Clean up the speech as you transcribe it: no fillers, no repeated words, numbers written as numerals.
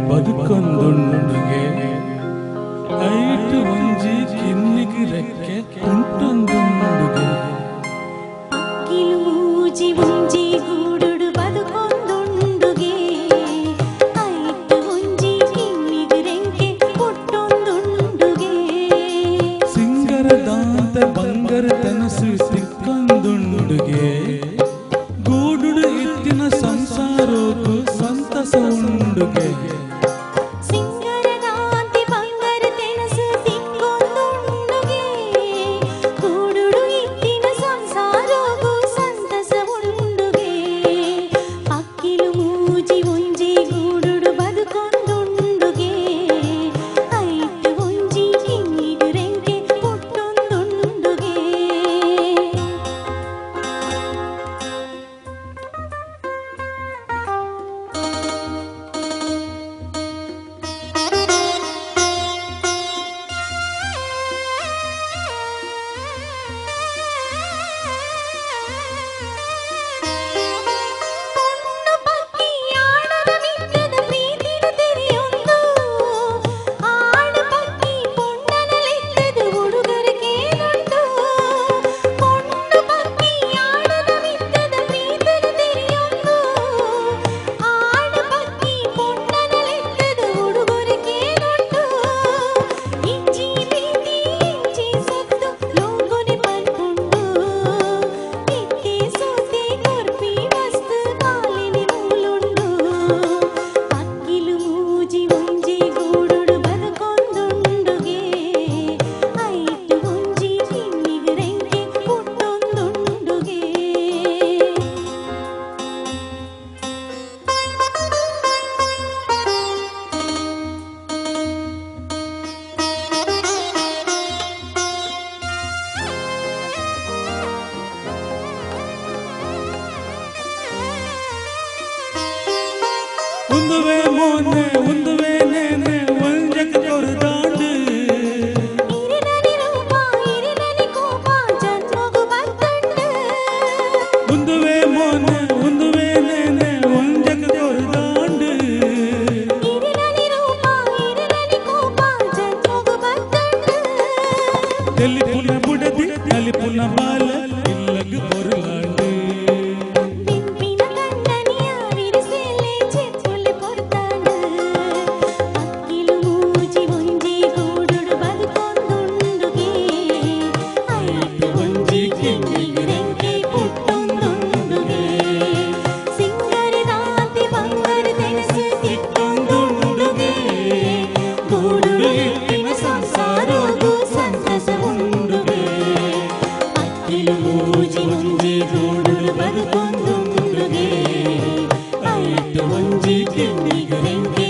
ಬದುಕೊಂದುಂಡುಗೆ ಐಟು ಒಂಜಿ ಕಿನ್ನಿಗೆ ರೆಕ್ಕೆ ಉಂಟೊಂದುಂಡುಗೆ ಅಕ್ಕಿಲು ಮೂಜಿ ಒಂಜಿ ಗೂಡುಡು ಬದುಕೊಂದುಂಡುಗೆ ಐಟು ಒಂಜಿ ಕಿನ್ನಿಗೆ ರೆಕ್ಕೆ ಉಂಟೊಂದುಂಡುಗೆ ಸಿಂಗರ ದಾಂತ ಬಂಗರ ತನಸು ಸಿಕ್ಕೊಂದುಂಡುಗೆ ಗೂಡುಡು ಇತ್ತಿನ ಸಂಸಾರೋಕು ಸಂತಸ ಉಂಡುಗೆ ಉಂದುವೆ ಮೋನೆ ಉಂದುವೆ ನೇನೆ ಒಂಜಕ ಕೊರದಾಂಡು ಇರಿನನಿ ರೂಪ ಇರಿನನಿ ಕೋಪ ಜನ್ಮಗು ಬರ್ತಂಡು ಉಂದುವೆ ಮೋನೆ ಉಂದುವೆ ನೇನೆ ಒಂಜಕ ಕೊರದಾಂಡು ಇರಿನನಿ ರೂಪ ಇರಿನನಿ ಕೋಪ ಜನ್ಮಗು ಬರ್ತಂಡು ತೆಲ್ಲಿ ಪುನ ಬುಡದಿ ತಲಿ ಪುನ ಬಾಲ ಇಲ್ಲಗು ಕೊರಲಾಂಡು ಬಿಂಪಿನ ಕಣ್ಣನಿಯ ವಿರಿಸೆಲೆ ಚೆಪ್ಪುಲೆ ಕೊರ್ತಾಂಡು ಅಕ್ಕಿಲು ಮೂಜಿ ಒಂಜಿ ಗೂಡುಡು ಬದುಕೊಂದುಂಡುಗೆ ಐಟು ಒಂಜಿ ಕಿನ್ನಿಗೆ ರೆಕ್ಕೆ ಪುಟ್ಟೊಂದುಂಡುಗೆ ಸಿಂಗರಿ ದಾಂತಿ ಬಂಗರು ತೆನಸು ತಿಕ್ಕೊಂದುಂಡುಗೆ ಗೂಡುಡು ಇಟ್ಟಿನ ಸಂಸಾರೋಗು ಸಂತಸ ಉಂಡುಗೆ ಅಕ್ಕಿಲು ಮೂಜಿ ಒಂಜಿ ಗೂಡುಡು ಬದುಕೊಂದುಂಡುಗೆ ಐಟು ಒಂಜಿ ಕಿನ್ನಿಗೆ ರೆಕ್ಕೆ